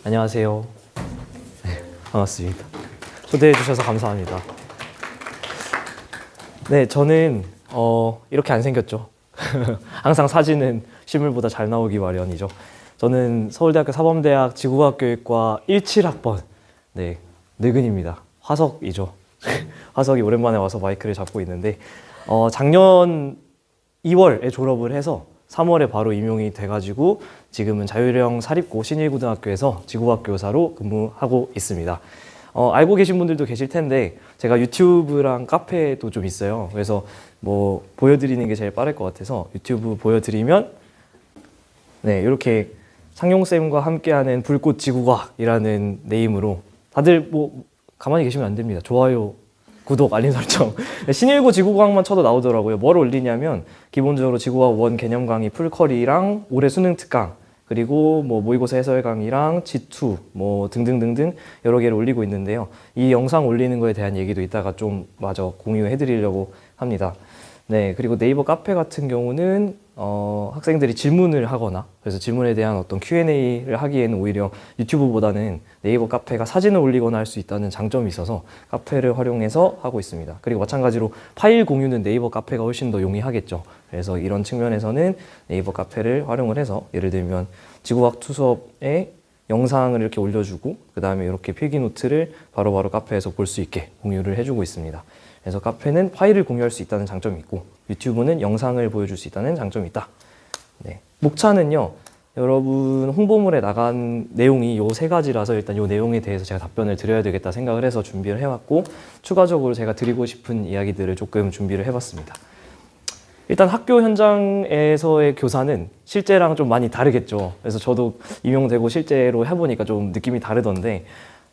안녕하세요. 네, 반갑습니다. 초대해 주셔서 감사합니다. 네, 저는 이렇게 안 생겼죠. 항상 사진은 실물보다 잘 나오기 마련이죠. 저는 서울대학교 사범대학 지구과학교육과 17학번 네, 늙은입니다. 화석이죠. 화석이 오랜만에 와서 마이크를 잡고 있는데 작년 2월에 졸업을 해서 3월에 바로 임용이 돼가지고 지금은 자율형 사립고 신일고등학교에서 지구과학 교사로 근무하고 있습니다. 알고 계신 분들도 계실 텐데 제가 유튜브랑 카페도 좀 있어요. 그래서 뭐 보여드리는 게 제일 빠를 것 같아서 유튜브 보여드리면 네, 이렇게 상용쌤과 함께하는 불꽃 지구과학이라는 네임으로 다들 뭐 가만히 계시면 안 됩니다. 좋아요, 구독, 알림 설정. 신일고 지구과학만 쳐도 나오더라고요. 뭘 올리냐면 기본적으로 지구과학 원 개념 강의 풀커리랑 올해 수능 특강 그리고 뭐 모의고사 해설 강의랑 G2 뭐 등등등등 여러 개를 올리고 있는데요. 이 영상 올리는 거에 대한 얘기도 이따가 좀 마저 공유해 드리려고 합니다. 네, 그리고 네이버 카페 같은 경우는 학생들이 질문을 하거나 그래서 질문에 대한 어떤 Q&A를 하기에는 오히려 유튜브보다는 네이버 카페가 사진을 올리거나 할 수 있다는 장점이 있어서 카페를 활용해서 하고 있습니다. 그리고 마찬가지로 파일 공유는 네이버 카페가 훨씬 더 용이하겠죠. 그래서 이런 측면에서는 네이버 카페를 활용을 해서 예를 들면 지구과학 투수업에 영상을 이렇게 올려주고 그 다음에 이렇게 필기노트를 바로바로 카페에서 볼 수 있게 공유를 해주고 있습니다. 그래서 카페는 파일을 공유할 수 있다는 장점이 있고 유튜브는 영상을 보여줄 수 있다는 장점이 있다. 네. 목차는요. 여러분 홍보물에 나간 내용이 요 세 가지라서 일단 요 내용에 대해서 제가 답변을 드려야 되겠다 생각을 해서 준비를 해왔고 추가적으로 제가 드리고 싶은 이야기들을 조금 준비를 해봤습니다. 일단 학교 현장에서의 교사는 실제랑 좀 많이 다르겠죠. 그래서 저도 임용되고 실제로 해보니까 좀 느낌이 다르던데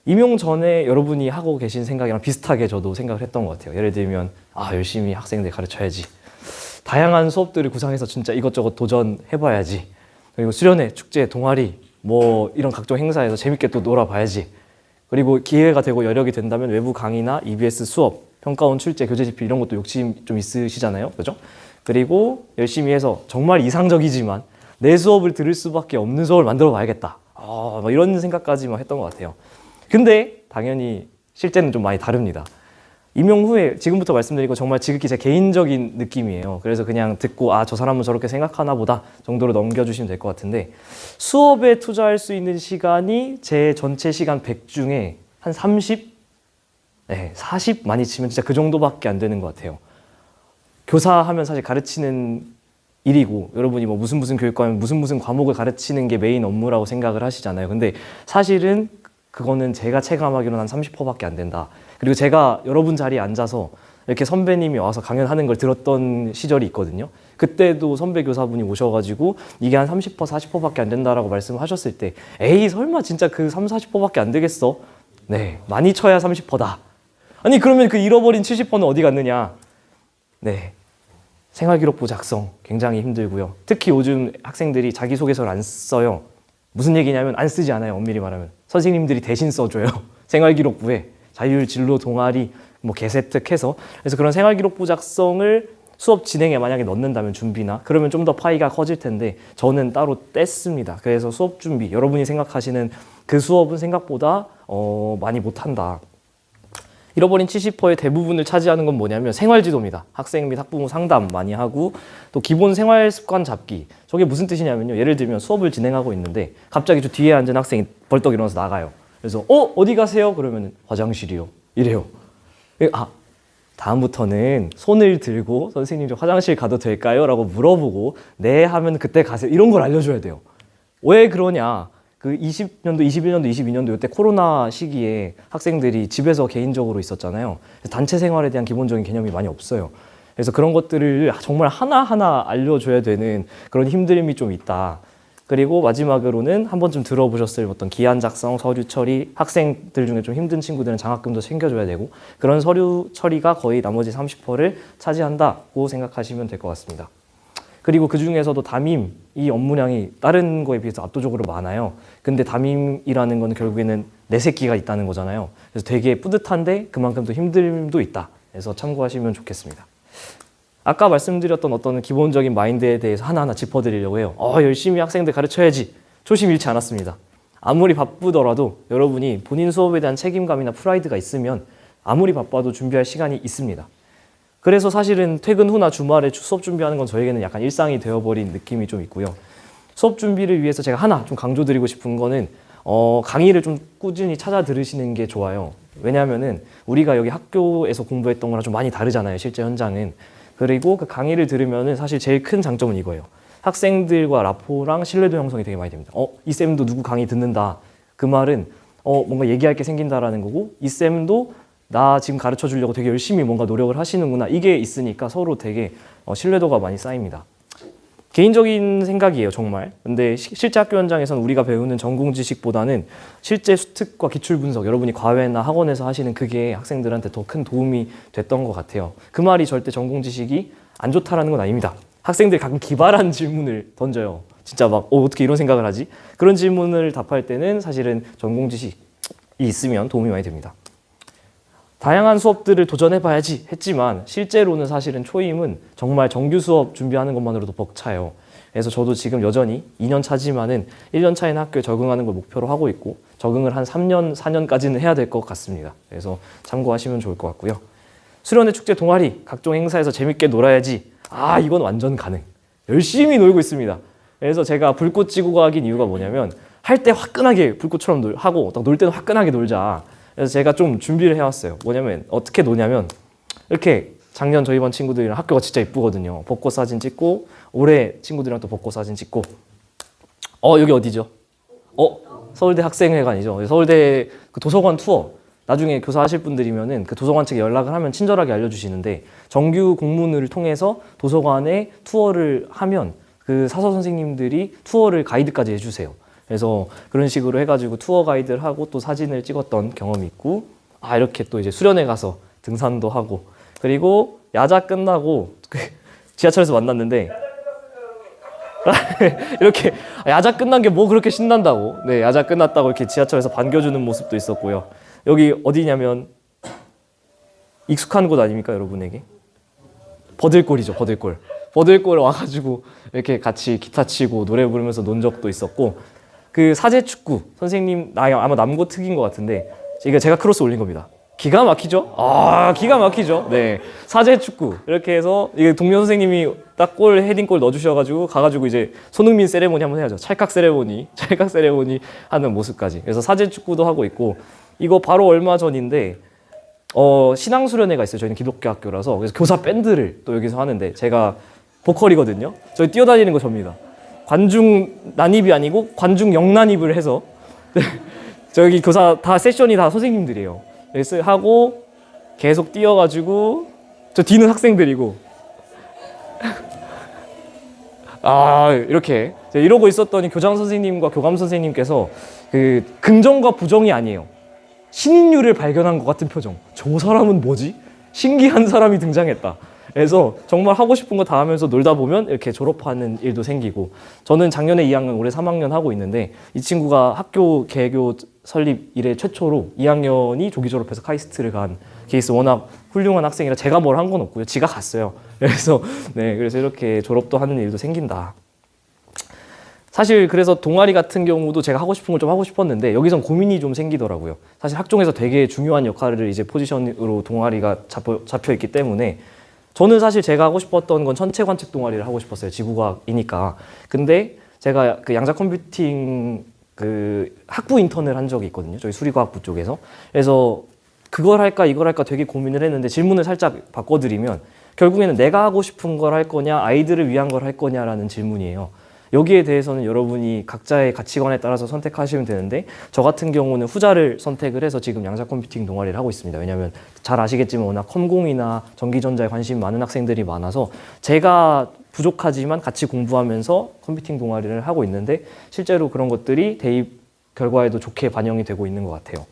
임용 전에 여러분이 하고 계신 생각이랑 비슷하게 저도 생각을 했던 것 같아요. 예를 들면 열심히 학생들 가르쳐야지. 다양한 수업들을 구상해서 진짜 이것저것 도전해봐야지. 그리고 수련회, 축제, 동아리 뭐 이런 각종 행사에서 재밌게 또 놀아봐야지. 그리고 기회가 되고 여력이 된다면 외부 강의나 EBS 수업, 평가원 출제, 교재집필 이런 것도 욕심 좀 있으시잖아요. 그죠? 그리고 열심히 해서 정말 이상적이지만 내 수업을 들을 수밖에 없는 수업을 만들어 봐야겠다. 뭐 이런 생각까지 했던 것 같아요. 근데 당연히 실제는 좀 많이 다릅니다. 임용 후에 지금부터 말씀드리고 정말 지극히 제 개인적인 느낌이에요. 그래서 그냥 듣고 저 사람은 저렇게 생각하나 보다 정도로 넘겨주시면 될 것 같은데 수업에 투자할 수 있는 시간이 제 전체 시간 100 중에 한 30? 네, 40 많이 치면 진짜 그 정도밖에 안 되는 것 같아요. 교사하면 사실 가르치는 일이고 여러분이 뭐 무슨 교육과면 무슨 과목을 가르치는 게 메인 업무라고 생각을 하시잖아요. 근데 사실은 그거는 제가 체감하기로는 한 30%밖에 안 된다. 그리고 제가 여러분 자리에 앉아서 이렇게 선배님이 와서 강연하는 걸 들었던 시절이 있거든요. 그때도 선배 교사분이 오셔가지고 이게 한 30%, 40%밖에 안 된다라고 말씀하셨을 때 에이 설마 진짜 그 30, 40%밖에 안 되겠어? 네, 많이 쳐야 30%다. 아니 그러면 그 잃어버린 70%는 어디 갔느냐? 네, 생활기록부 작성 굉장히 힘들고요. 특히 요즘 학생들이 자기소개서를 안 써요. 무슨 얘기냐면 안 쓰지 않아요. 엄밀히 말하면 선생님들이 대신 써줘요. 생활기록부에 자율 진로 동아리 뭐 개세특해서 그래서 그런 생활기록부 작성을 수업 진행에 만약에 넣는다면 준비나 그러면 좀 더 파이가 커질 텐데 저는 따로 뗐습니다. 그래서 수업 준비 여러분이 생각하시는 그 수업은 생각보다 많이 못한다. 잃어버린 70%의 대부분을 차지하는 건 뭐냐면 생활지도입니다. 학생 및 학부모 상담 많이 하고 또 기본 생활 습관 잡기. 저게 무슨 뜻이냐면요. 예를 들면 수업을 진행하고 있는데 갑자기 저 뒤에 앉은 학생이 벌떡 일어나서 나가요. 그래서 어디 가세요? 그러면 화장실이요. 이래요. 다음부터는 손을 들고 선생님 저 화장실 가도 될까요? 라고 물어보고 네 하면 그때 가세요. 이런 걸 알려줘야 돼요. 왜 그러냐? 그 20년도, 21년도, 22년도 이때 코로나 시기에 학생들이 집에서 개인적으로 있었잖아요. 단체 생활에 대한 기본적인 개념이 많이 없어요. 그래서 그런 것들을 정말 하나하나 알려줘야 되는 그런 힘듦이 좀 있다. 그리고 마지막으로는 한 번쯤 들어보셨을 어떤 기한 작성, 서류 처리, 학생들 중에 좀 힘든 친구들은 장학금도 챙겨줘야 되고 그런 서류 처리가 거의 나머지 30%를 차지한다고 생각하시면 될 것 같습니다. 그리고 그 중에서도 담임 이 업무량이 다른 거에 비해서 압도적으로 많아요. 근데 담임이라는 건 결국에는 내 새끼가 있다는 거잖아요. 그래서 되게 뿌듯한데 그만큼 또 힘듦도 있다. 그래서 참고하시면 좋겠습니다. 아까 말씀드렸던 어떤 기본적인 마인드에 대해서 하나하나 짚어드리려고 해요. 열심히 학생들 가르쳐야지. 초심 잃지 않았습니다. 아무리 바쁘더라도 여러분이 본인 수업에 대한 책임감이나 프라이드가 있으면 아무리 바빠도 준비할 시간이 있습니다. 그래서 사실은 퇴근 후나 주말에 수업 준비하는 건 저에게는 약간 일상이 되어버린 느낌이 좀 있고요. 수업 준비를 위해서 제가 하나 좀 강조드리고 싶은 거는 강의를 좀 꾸준히 찾아 들으시는 게 좋아요. 왜냐하면은 우리가 여기 학교에서 공부했던 거랑 좀 많이 다르잖아요, 실제 현장은. 그리고 그 강의를 들으면은 사실 제일 큰 장점은 이거예요. 학생들과 라포랑 신뢰도 형성이 되게 많이 됩니다. 이 쌤도 누구 강의 듣는다. 그 말은 뭔가 얘기할 게 생긴다라는 거고, 이 쌤도 나 지금 가르쳐 주려고 되게 열심히 뭔가 노력을 하시는구나. 이게 있으니까 서로 되게 신뢰도가 많이 쌓입니다. 개인적인 생각이에요, 정말. 근데 실제 학교 현장에서는 우리가 배우는 전공 지식보다는 실제 수특과 기출 분석, 여러분이 과외나 학원에서 하시는 그게 학생들한테 더 큰 도움이 됐던 것 같아요. 그 말이 절대 전공 지식이 안 좋다라는 건 아닙니다. 학생들이 가끔 기발한 질문을 던져요. 진짜 막 어떻게 이런 생각을 하지? 그런 질문을 답할 때는 사실은 전공 지식이 있으면 도움이 많이 됩니다. 다양한 수업들을 도전해봐야지 했지만 실제로는 사실은 초임은 정말 정규 수업 준비하는 것만으로도 벅차요. 그래서 저도 지금 여전히 2년 차지만은 1년 차인 학교에 적응하는 걸 목표로 하고 있고 적응을 한 3년, 4년까지는 해야 될 것 같습니다. 그래서 참고하시면 좋을 것 같고요. 수련회, 축제, 동아리, 각종 행사에서 재밌게 놀아야지. 이건 완전 가능. 열심히 놀고 있습니다. 그래서 제가 불꽃 지구가 하긴 이유가 뭐냐면 할 때 화끈하게 불꽃처럼 하고 놀 때는 화끈하게 놀자. 그래서 제가 좀 준비를 해왔어요. 뭐냐면 어떻게 노냐면 이렇게 작년 저희 반 친구들이랑 학교가 진짜 이쁘거든요. 벚꽃 사진 찍고 올해 친구들이랑 또 벚꽃 사진 찍고 여기 어디죠? 서울대 학생회관이죠. 서울대 그 도서관 투어 나중에 교사하실 분들이면은 그 도서관 측에 연락을 하면 친절하게 알려주시는데 정규 공문을 통해서 도서관에 투어를 하면 그 사서 선생님들이 투어를 가이드까지 해주세요. 그래서 그런 식으로 해가지고 투어 가이드를 하고 또 사진을 찍었던 경험이 있고 이렇게 또 이제 수련회 가서 등산도 하고 그리고 야자 끝나고 지하철에서 만났는데 이렇게 야자 끝난 게 뭐 그렇게 신난다고 야자 끝났다고 이렇게 지하철에서 반겨주는 모습도 있었고요. 여기 어디냐면 익숙한 곳 아닙니까 여러분에게? 버들골이죠. 버들골 와가지고 이렇게 같이 기타 치고 노래 부르면서 논 적도 있었고 그 사제축구 선생님 아마 남고 특인 것 같은데 이거 제가 크로스 올린 겁니다. 기가 막히죠? 기가 막히죠. 네, 사제축구 이렇게 해서 이게 동료 선생님이 딱 헤딩골 넣어주셔가지고 가가지고 이제 손흥민 세레모니 한번 해야죠. 찰칵 세레모니 하는 모습까지. 그래서 사제축구도 하고 있고 이거 바로 얼마 전인데 신앙 수련회가 있어요. 저희는 기독교 학교라서 그래서 교사 밴드를 또 여기서 하는데 제가 보컬이거든요. 저희 뛰어다니는 거 접니다. 관중 난입이 아니고 관중 영난입을 해서 저기 교사 다 세션이 다 선생님들이에요. 그래서 하고 계속 뛰어가지고 저 뒤는 학생들이고 이렇게 이러고 있었더니 교장 선생님과 교감 선생님께서 그 긍정과 부정이 아니에요. 신인류를 발견한 것 같은 표정. 저 사람은 뭐지? 신기한 사람이 등장했다. 그래서 정말 하고 싶은 거 다 하면서 놀다 보면 이렇게 졸업하는 일도 생기고 저는 작년에 2학년, 올해 3학년 하고 있는데 이 친구가 학교 개교 설립 이래 최초로 2학년이 조기 졸업해서 카이스트를 간 케이스 워낙 훌륭한 학생이라 제가 뭘 한 건 없고요. 지가 갔어요. 그래서 그래서 이렇게 졸업도 하는 일도 생긴다. 사실 그래서 동아리 같은 경우도 제가 하고 싶은 걸 좀 하고 싶었는데 여기선 고민이 좀 생기더라고요. 사실 학종에서 되게 중요한 역할을 이제 포지션으로 동아리가 잡혀 있기 때문에 저는 사실 제가 하고 싶었던 건 천체 관측 동아리를 하고 싶었어요. 지구과학이니까. 근데 제가 그 양자 컴퓨팅 그 학부 인턴을 한 적이 있거든요. 저희 수리과학부 쪽에서. 그래서 그걸 할까 이걸 할까 되게 고민을 했는데 질문을 살짝 바꿔드리면 결국에는 내가 하고 싶은 걸 할 거냐 아이들을 위한 걸 할 거냐라는 질문이에요. 여기에 대해서는 여러분이 각자의 가치관에 따라서 선택하시면 되는데 저 같은 경우는 후자를 선택을 해서 지금 양자 컴퓨팅 동아리를 하고 있습니다. 왜냐하면 잘 아시겠지만 워낙 컴공이나 전기전자에 관심 많은 학생들이 많아서 제가 부족하지만 같이 공부하면서 컴퓨팅 동아리를 하고 있는데 실제로 그런 것들이 대입 결과에도 좋게 반영이 되고 있는 것 같아요.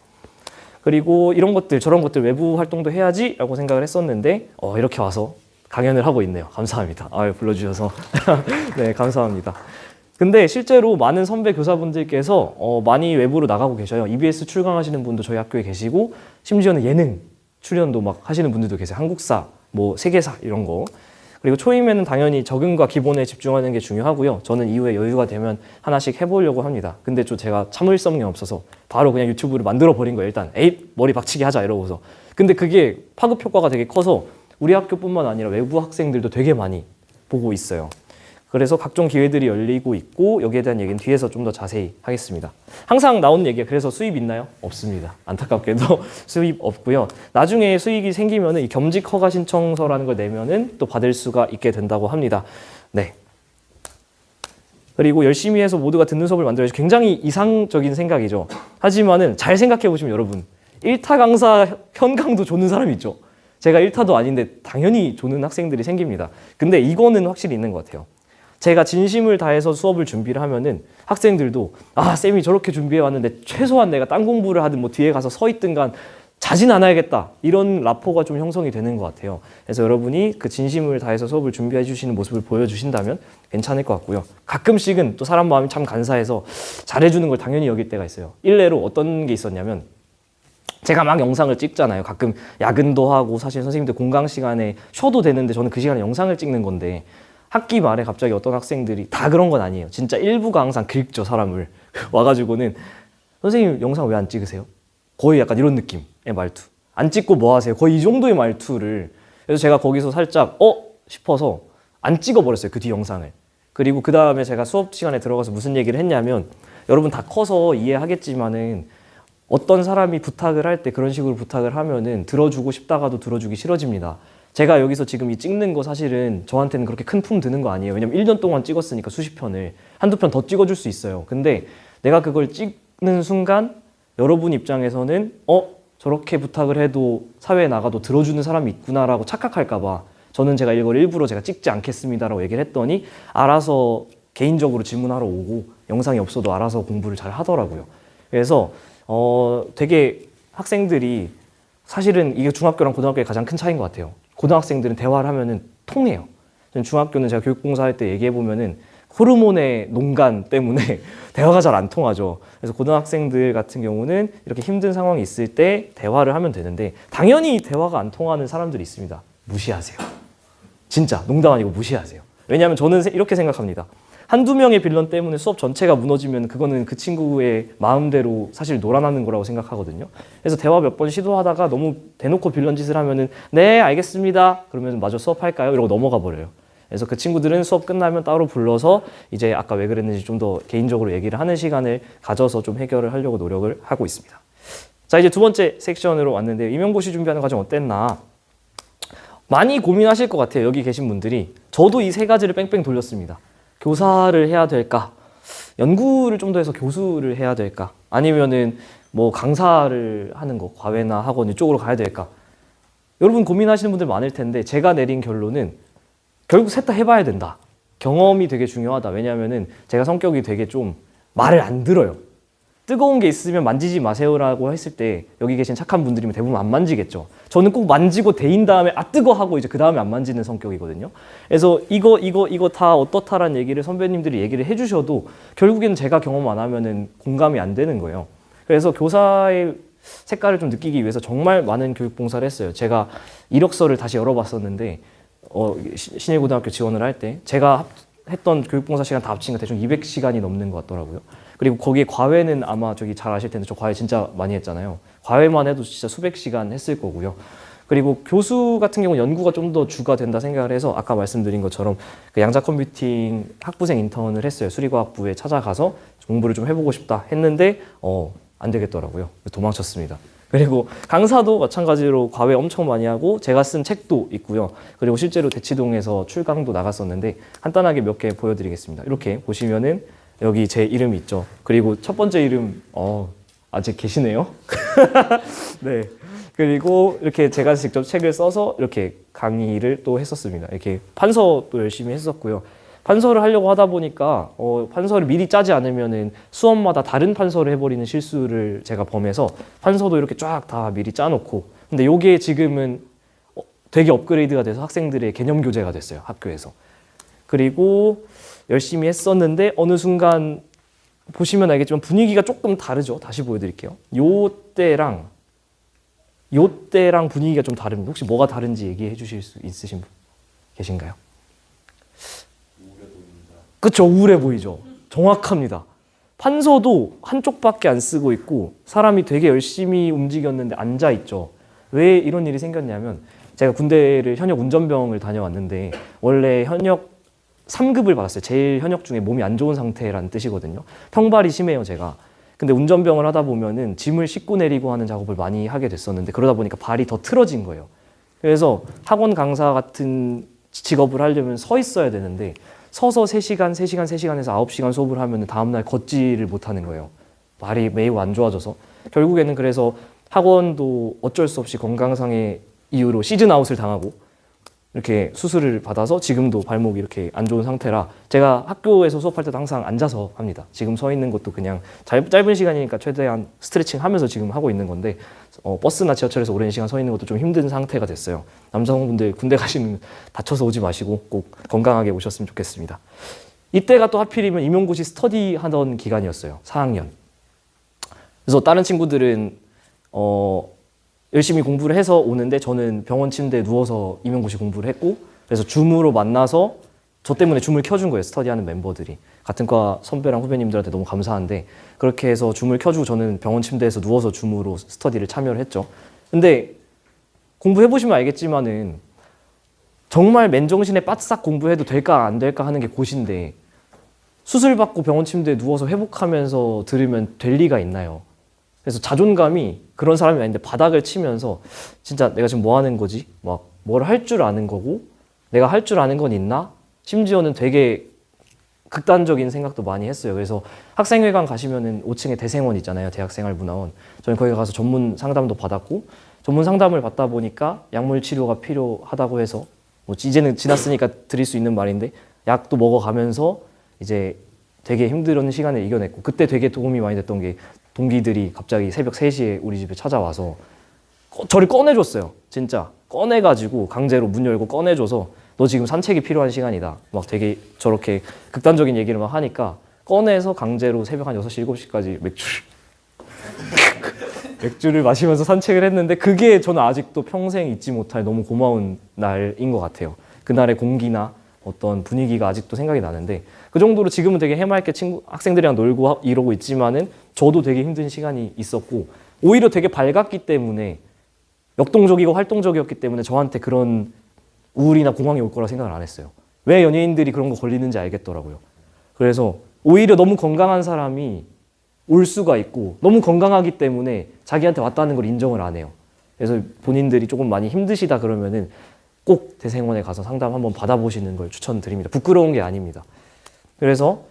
그리고 이런 것들 저런 것들 외부 활동도 해야지 라고 생각을 했었는데 이렇게 와서 강연을 하고 있네요. 감사합니다. 불러주셔서 네, 감사합니다. 근데 실제로 많은 선배 교사분들께서 많이 외부로 나가고 계셔요. EBS 출강하시는 분도 저희 학교에 계시고 심지어는 예능 출연도 막 하시는 분들도 계세요. 한국사, 뭐 세계사 이런 거. 그리고 초임에는 당연히 적응과 기본에 집중하는 게 중요하고요. 저는 이후에 여유가 되면 하나씩 해보려고 합니다. 근데 좀 제가 참을성이 없어서 바로 그냥 유튜브를 만들어 버린 거예요. 일단 에잇 머리 박치기 하자 이러고서. 근데 그게 파급 효과가 되게 커서 우리 학교뿐만 아니라 외부 학생들도 되게 많이 보고 있어요. 그래서 각종 기회들이 열리고 있고 여기에 대한 얘기는 뒤에서 좀 더 자세히 하겠습니다. 항상 나오는 얘기가 그래서 수입 있나요? 없습니다. 안타깝게도 수입 없고요. 나중에 수익이 생기면은 이 겸직 허가 신청서라는 걸 내면은 또 받을 수가 있게 된다고 합니다. 네. 그리고 열심히 해서 모두가 듣는 수업을 만들어야지 굉장히 이상적인 생각이죠. 하지만은 잘 생각해 보시면 여러분 1타 강사 현강도 조는 사람이 있죠. 제가 1타도 아닌데 당연히 조는 학생들이 생깁니다. 근데 이거는 확실히 있는 것 같아요. 제가 진심을 다해서 수업을 준비를 하면은 학생들도 아 쌤이 저렇게 준비해 왔는데 최소한 내가 딴 공부를 하든 뭐 뒤에 가서 서 있든간 자진 않아야겠다 이런 라포가 좀 형성이 되는 것 같아요. 그래서 여러분이 그 진심을 다해서 수업을 준비해 주시는 모습을 보여주신다면 괜찮을 것 같고요. 가끔씩은 또 사람 마음이 참 간사해서 잘해주는 걸 당연히 여길 때가 있어요. 일례로 어떤 게 있었냐면 제가 막 영상을 찍잖아요. 가끔 야근도 하고 사실 선생님들 공강 시간에 쉬어도 되는데 저는 그 시간에 영상을 찍는 건데 학기 말에 갑자기 어떤 학생들이 다 그런 건 아니에요. 진짜 일부가 항상 긁죠, 사람을. 와가지고는 선생님 영상 왜 안 찍으세요? 거의 약간 이런 느낌의 말투. 안 찍고 뭐 하세요? 거의 이 정도의 말투를. 그래서 제가 거기서 살짝 싶어서 안 찍어버렸어요, 그 뒤 영상을. 그리고 그 다음에 제가 수업 시간에 들어가서 무슨 얘기를 했냐면 여러분 다 커서 이해하겠지만은 어떤 사람이 부탁을 할 때 그런 식으로 부탁을 하면은 들어주고 싶다가도 들어주기 싫어집니다. 제가 여기서 지금 이 찍는 거 사실은 저한테는 그렇게 큰 품 드는 거 아니에요. 왜냐면 1년 동안 찍었으니까 수십 편을. 한두 편 더 찍어줄 수 있어요. 근데 내가 그걸 찍는 순간 여러분 입장에서는 저렇게 부탁을 해도 사회에 나가도 들어주는 사람이 있구나라고 착각할까 봐 저는 제가 이걸 일부러 제가 찍지 않겠습니다라고 얘기를 했더니 알아서 개인적으로 질문하러 오고 영상이 없어도 알아서 공부를 잘 하더라고요. 그래서 되게 학생들이 사실은 이게 중학교랑 고등학교의 가장 큰 차이인 것 같아요. 고등학생들은 대화를 하면은 통해요. 중학교는 제가 교육봉사 할 때 얘기해 보면은 호르몬의 농간 때문에 대화가 잘 안 통하죠. 그래서 고등학생들 같은 경우는 이렇게 힘든 상황이 있을 때 대화를 하면 되는데 당연히 대화가 안 통하는 사람들이 있습니다. 무시하세요. 진짜 농담 아니고 무시하세요. 왜냐하면 저는 이렇게 생각합니다. 한두 명의 빌런 때문에 수업 전체가 무너지면 그거는 그 친구의 마음대로 사실 놀아나는 거라고 생각하거든요. 그래서 대화 몇 번 시도하다가 너무 대놓고 빌런 짓을 하면은 네 알겠습니다. 그러면 마저 수업할까요? 이러고 넘어가 버려요. 그래서 그 친구들은 수업 끝나면 따로 불러서 이제 아까 왜 그랬는지 좀 더 개인적으로 얘기를 하는 시간을 가져서 좀 해결을 하려고 노력을 하고 있습니다. 자 이제 두 번째 섹션으로 왔는데 임용고시 준비하는 과정 어땠나? 많이 고민하실 것 같아요. 여기 계신 분들이. 저도 이 세 가지를 뺑뺑 돌렸습니다. 교사를 해야 될까? 연구를 좀 더 해서 교수를 해야 될까? 아니면은 뭐 강사를 하는 거, 과외나 학원 이쪽으로 가야 될까? 여러분 고민하시는 분들 많을 텐데 제가 내린 결론은 결국 셋 다 해봐야 된다. 경험이 되게 중요하다. 왜냐하면은 제가 성격이 되게 좀 말을 안 들어요. 뜨거운 게 있으면 만지지 마세요라고 했을 때 여기 계신 착한 분들이면 대부분 안 만지겠죠. 저는 꼭 만지고 데인 다음에 뜨거 하고 이제 그 다음에 안 만지는 성격이거든요. 그래서 이거 다 어떻다라는 얘기를 선배님들이 얘기를 해주셔도 결국에는 제가 경험 안 하면은 공감이 안 되는 거예요. 그래서 교사의 색깔을 좀 느끼기 위해서 정말 많은 교육 봉사를 했어요. 제가 이력서를 다시 열어봤었는데 신일고등학교 지원을 할 때 제가 했던 교육봉사 시간 다 합친 거 대충 200시간이 넘는 것 같더라고요. 그리고 거기에 과외는 아마 저기 잘 아실 텐데 저 과외 진짜 많이 했잖아요. 과외만 해도 진짜 수백 시간 했을 거고요. 그리고 교수 같은 경우는 연구가 좀 더 주가 된다 생각을 해서 아까 말씀드린 것처럼 그 양자 컴퓨팅 학부생 인턴을 했어요. 수리과학부에 찾아가서 공부를 좀 해보고 싶다 했는데 안 되겠더라고요. 도망쳤습니다. 그리고 강사도 마찬가지로 과외 엄청 많이 하고 제가 쓴 책도 있고요. 그리고 실제로 대치동에서 출강도 나갔었는데 간단하게 몇 개 보여드리겠습니다. 이렇게 보시면은 여기 제 이름이 있죠. 그리고 첫 번째 이름 아직 계시네요. 네. 그리고 이렇게 제가 직접 책을 써서 이렇게 강의를 또 했었습니다. 이렇게 판서도 열심히 했었고요. 판서를 하려고 하다 보니까 판서를 미리 짜지 않으면은 수업마다 다른 판서를 해버리는 실수를 제가 범해서 판서도 이렇게 쫙 다 미리 짜놓고 근데 요게 지금은 되게 업그레이드가 돼서 학생들의 개념 교재가 됐어요. 학교에서. 그리고 열심히 했었는데 어느 순간 보시면 알겠지만 분위기가 조금 다르죠. 다시 보여드릴게요. 요때랑 분위기가 좀 다릅니다. 혹시 뭐가 다른지 얘기해 주실 수 있으신 분 계신가요? 그쵸, 우울해 보이죠. 정확합니다. 판서도 한쪽밖에 안 쓰고 있고 사람이 되게 열심히 움직였는데 앉아 있죠. 왜 이런 일이 생겼냐면 제가 군대를 현역 운전병을 다녀왔는데 원래 현역 3급을 받았어요. 제일 현역 중에 몸이 안 좋은 상태라는 뜻이거든요. 평발이 심해요, 제가. 근데 운전병을 하다 보면은 짐을 싣고 내리고 하는 작업을 많이 하게 됐었는데 그러다 보니까 발이 더 틀어진 거예요. 그래서 학원 강사 같은 직업을 하려면 서 있어야 되는데 서서 3시간, 3시간, 3시간에서 9시간 수업을 하면 다음날 걷지를 못하는 거예요. 말이 매우 안 좋아져서. 결국에는 그래서 학원도 어쩔 수 없이 건강상의 이유로 시즌아웃을 당하고 이렇게 수술을 받아서 지금도 발목이 이렇게 안 좋은 상태라 제가 학교에서 수업할 때도 항상 앉아서 합니다. 지금 서 있는 것도 그냥 짧은 시간이니까 최대한 스트레칭 하면서 지금 하고 있는 건데 버스나 지하철에서 오랜 시간 서 있는 것도 좀 힘든 상태가 됐어요. 남성분들 군대 가시면 다쳐서 오지 마시고 꼭 건강하게 오셨으면 좋겠습니다. 이때가 또 하필이면 임용고시 스터디 하던 기간이었어요. 4학년. 그래서 다른 친구들은 열심히 공부를 해서 오는데 저는 병원 침대에 누워서 임용고시 공부를 했고 그래서 줌으로 만나서 저 때문에 줌을 켜준 거예요. 스터디하는 멤버들이. 같은 과 선배랑 후배님들한테 너무 감사한데 그렇게 해서 줌을 켜주고 저는 병원 침대에서 누워서 줌으로 스터디를 참여를 했죠. 근데 공부해보시면 알겠지만은 정말 맨정신에 바싹 공부해도 될까 안 될까 하는 게 고시인데 수술받고 병원 침대에 누워서 회복하면서 들으면 될 리가 있나요? 그래서 자존감이 그런 사람이 아닌데 바닥을 치면서 진짜 내가 지금 뭐 하는 거지? 막 뭘 할 줄 아는 거고 내가 할 줄 아는 건 있나? 심지어는 되게 극단적인 생각도 많이 했어요. 그래서 학생회관 가시면은 5층에 대생원 있잖아요. 대학생활문화원. 저는 거기 가서 전문 상담도 받았고 전문 상담을 받다 보니까 약물 치료가 필요하다고 해서 뭐 이제는 지났으니까 드릴 수 있는 말인데 약도 먹어가면서 이제 되게 힘든 시간을 이겨냈고 그때 되게 도움이 많이 됐던 게 동기들이 갑자기 새벽 3시에 우리 집에 찾아와서 저를 꺼내줬어요. 진짜 꺼내가지고 강제로 문 열고 꺼내줘서 너 지금 산책이 필요한 시간이다. 막 되게 저렇게 극단적인 얘기를 막 하니까 꺼내서 강제로 새벽 한 6시, 7시까지 맥주를 마시면서 산책을 했는데 그게 저는 아직도 평생 잊지 못할 너무 고마운 날인 것 같아요. 그날의 공기나 어떤 분위기가 아직도 생각이 나는데 그 정도로 지금은 되게 해맑게 학생들이랑 놀고 이러고 있지만은 저도 되게 힘든 시간이 있었고 오히려 되게 밝았기 때문에 역동적이고 활동적이었기 때문에 저한테 그런 우울이나 공황이 올 거라 생각을 안 했어요. 왜 연예인들이 그런 거 걸리는지 알겠더라고요. 그래서 오히려 너무 건강한 사람이 올 수가 있고 너무 건강하기 때문에 자기한테 왔다는 걸 인정을 안 해요. 그래서 본인들이 조금 많이 힘드시다 그러면은 꼭 대생원에 가서 상담 한번 받아보시는 걸 추천드립니다. 부끄러운 게 아닙니다. 그래서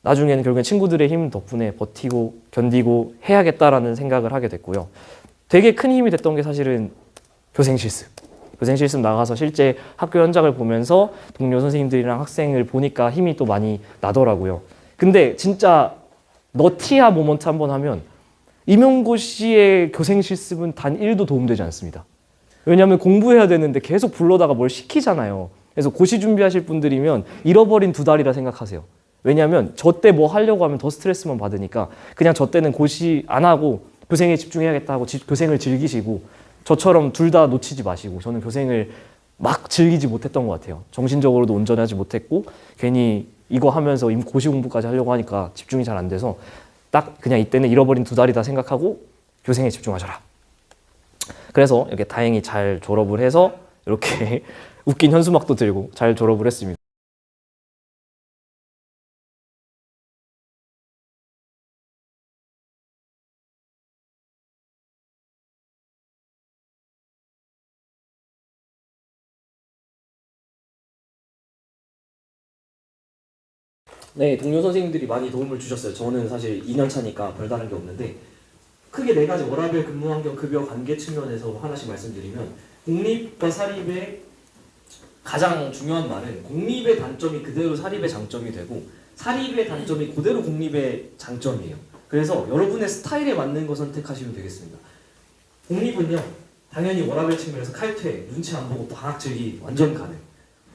나중에는 결국엔 친구들의 힘 덕분에 버티고 견디고 해야겠다라는 생각을 하게 됐고요. 되게 큰 힘이 됐던 게 사실은 교생 실습. 교생 실습 나가서 실제 학교 현장을 보면서 동료 선생님들이랑 학생을 보니까 힘이 또 많이 나더라고요. 근데 진짜 너티아 모먼트 한번 하면 임용고시의 교생 실습은 단 1도 도움되지 않습니다. 왜냐하면 공부해야 되는데 계속 불러다가 뭘 시키잖아요. 그래서 고시 준비하실 분들이면 잃어버린 2달이라 생각하세요. 왜냐하면 저 때 뭐 하려고 하면 더 스트레스만 받으니까 그냥 저 때는 고시 안 하고 교생에 집중해야겠다 하고 교생을 즐기시고 저처럼 둘 다 놓치지 마시고 저는 교생을 막 즐기지 못했던 것 같아요. 정신적으로도 온전하지 못했고 괜히 이거 하면서 고시 공부까지 하려고 하니까 집중이 잘 안 돼서 딱 그냥 이때는 잃어버린 2달이다 생각하고 교생에 집중하셔라. 그래서 이렇게 다행히 잘 졸업을 해서 이렇게 웃긴 현수막도 들고 잘 졸업을 했습니다. 네, 동료 선생님들이 많이 도움을 주셨어요. 저는 사실 2년 차니까 별다른 게 없는데 크게 4가지 워라밸 근무 환경 급여 관계 측면에서 하나씩 말씀드리면 공립과 사립의 가장 중요한 말은 공립의 단점이 그대로 사립의 장점이 되고 사립의 단점이 그대로 공립의 장점이에요. 그래서 여러분의 스타일에 맞는 거 선택하시면 되겠습니다. 공립은요 당연히 워라밸 측면에서 칼퇴, 눈치 안 보고 방학 즐기 완전 가능.